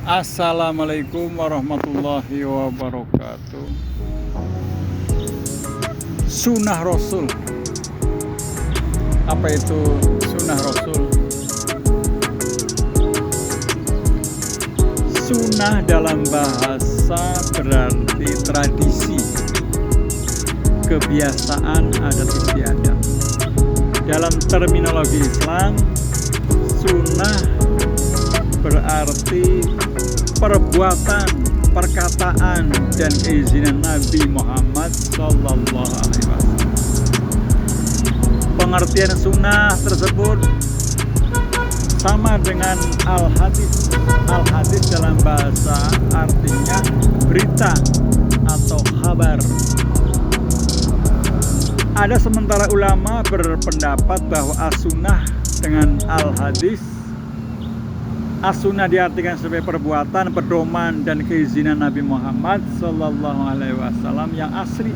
Assalamualaikum warahmatullahi wabarakatuh. Sunnah Rasul. Apa itu sunnah Rasul? Sunnah dalam bahasa berarti tradisi, kebiasaan adat istiadat. Dalam terminologi Islam, sunnah berarti perbuatan, perkataan, dan keizinan Nabi Muhammad SAW. Pengertian sunnah tersebut sama dengan al-hadis. Al-hadis dalam bahasa artinya berita atau kabar. Ada sementara ulama berpendapat bahwa as-sunnah dengan al-hadis, as-sunnah diartikan sebagai perbuatan, pedoman, dan keizinan Nabi Muhammad SAW yang asli.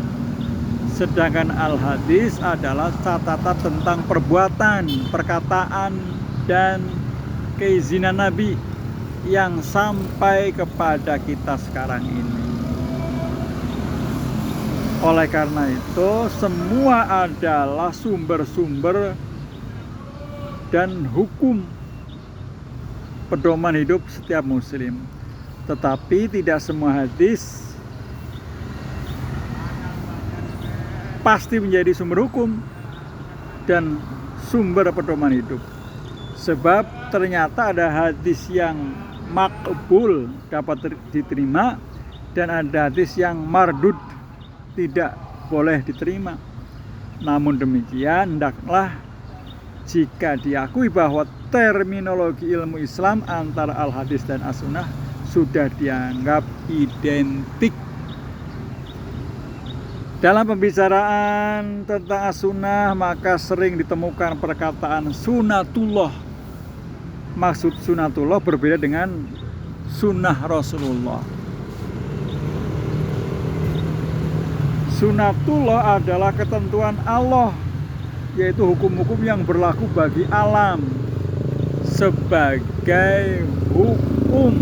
Sedangkan al-hadis adalah catatan tentang perbuatan, perkataan, dan keizinan Nabi yang sampai kepada kita sekarang ini. Oleh karena itu, semua adalah sumber-sumber dan hukum pedoman hidup setiap muslim. Tetapi tidak semua hadis pasti menjadi sumber hukum dan sumber pedoman hidup. Sebab ternyata ada hadis yang makbul, dapat diterima, dan ada hadis yang mardud, tidak boleh diterima. Namun demikian, hendaklah jika diakui bahwa terminologi ilmu Islam antara al-hadis dan as-sunnah sudah dianggap identik. Dalam pembicaraan tentang as-sunnah, maka sering ditemukan perkataan sunnatullah. Maksud sunnatullah berbeda dengan sunnah Rasulullah. Sunnatullah adalah ketentuan Allah, yaitu hukum-hukum yang berlaku bagi alam sebagai hukum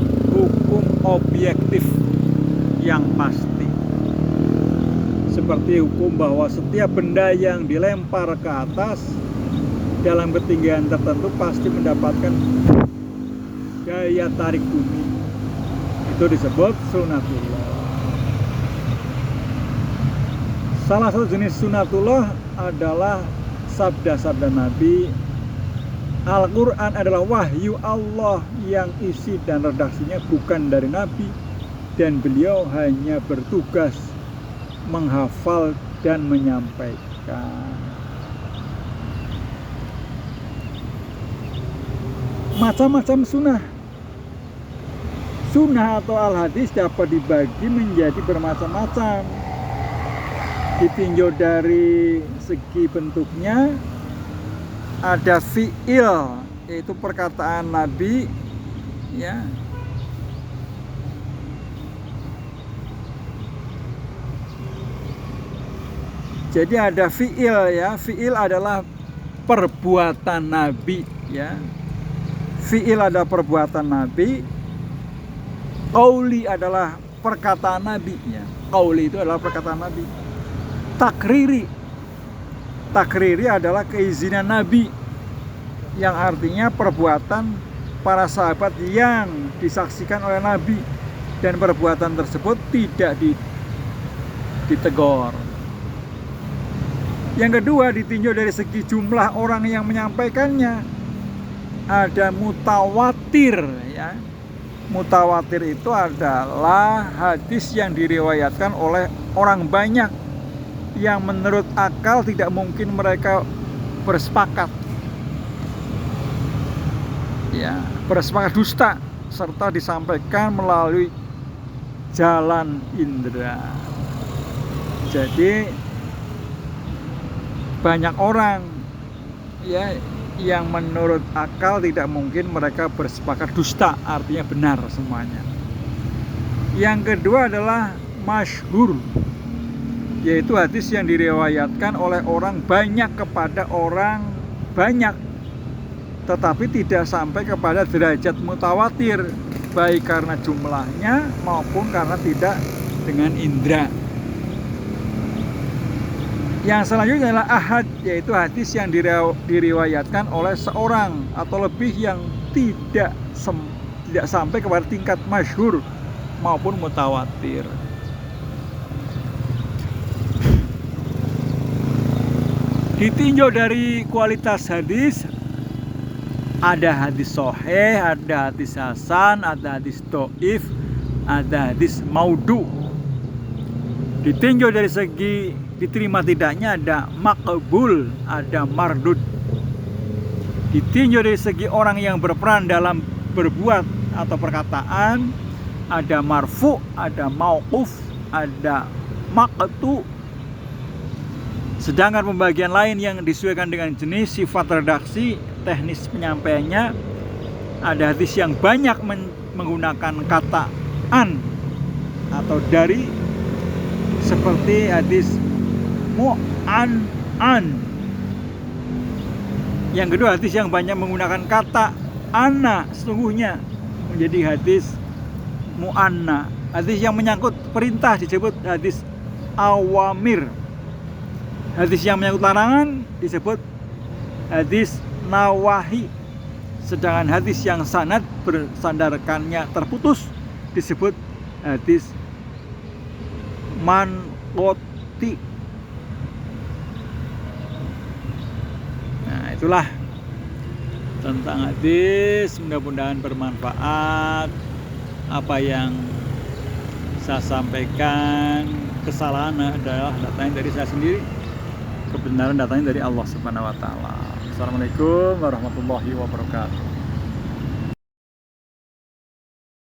objektif yang pasti. Seperti hukum bahwa setiap benda yang dilempar ke atas dalam ketinggian tertentu pasti mendapatkan daya tarik bumi. Itu disebut sunnatullah. Salah satu jenis sunnatullah adalah sabda-sabda Nabi. Al-Quran adalah wahyu Allah yang isi dan redaksinya bukan dari Nabi, dan beliau hanya bertugas menghafal dan menyampaikan. Macam-macam sunnah. Sunnah atau al-hadis dapat dibagi menjadi bermacam-macam. Ditinjau dari segi bentuknya, ada fi'il, yaitu perkataan Nabi, ya. Jadi ada fi'il, ya. Fi'il adalah perbuatan Nabi, ya. Fi'il adalah perbuatan Nabi. Qauli adalah perkataan Nabi, ya. Qauli itu adalah perkataan Nabi. Takriri adalah keizinan Nabi, yang artinya perbuatan para sahabat yang disaksikan oleh Nabi, dan perbuatan tersebut tidak ditegur. Yang kedua, ditinjau dari segi jumlah orang yang menyampaikannya. Ada mutawatir, ya. Mutawatir itu adalah hadis yang diriwayatkan oleh orang banyak, yang menurut akal tidak mungkin mereka bersepakat, ya, bersepakat dusta, serta disampaikan melalui jalan indera. Jadi banyak orang, ya, yang menurut akal tidak mungkin mereka bersepakat dusta, artinya benar semuanya. Yang kedua adalah masyhur, yaitu hadis yang diriwayatkan oleh orang banyak kepada orang banyak, tetapi tidak sampai kepada derajat mutawatir. baik karena jumlahnya maupun karena tidak dengan indra. Yang selanjutnya adalah ahad, yaitu hadis yang diriwayatkan oleh seorang atau lebih yang tidak sampai kepada tingkat masyhur maupun mutawatir. Ditinjau dari kualitas hadis, ada hadis sahih, ada hadis hasan, ada hadis dhaif, ada hadis maudhu. Ditinjau dari segi diterima tidaknya, ada maqbul, ada mardud. Ditinjau dari segi orang yang berperan dalam berbuat atau perkataan, ada marfu, ada mauquf, ada maqtu. Sedangkan pembagian lain yang disesuaikan dengan jenis, sifat redaksi, teknis penyampaiannya, ada hadis yang banyak menggunakan kata an atau dari, seperti hadis mu'an. Yang kedua, hadis yang banyak menggunakan kata ana sesungguhnya, menjadi hadis mu'anna. Hadis yang menyangkut perintah disebut hadis awamir. Hadis yang menyangkut larangan disebut hadis nawahi. Sedangkan hadis yang sanad bersandarkannya terputus disebut hadis manqoti. Nah, itulah tentang hadis. Mudah-mudahan bermanfaat. Apa yang saya sampaikan, kesalahan adalah datangnya dari saya sendiri, kebenaran datangnya dari Allah Subhanahu wa taala. Assalamualaikum warahmatullahi wabarakatuh.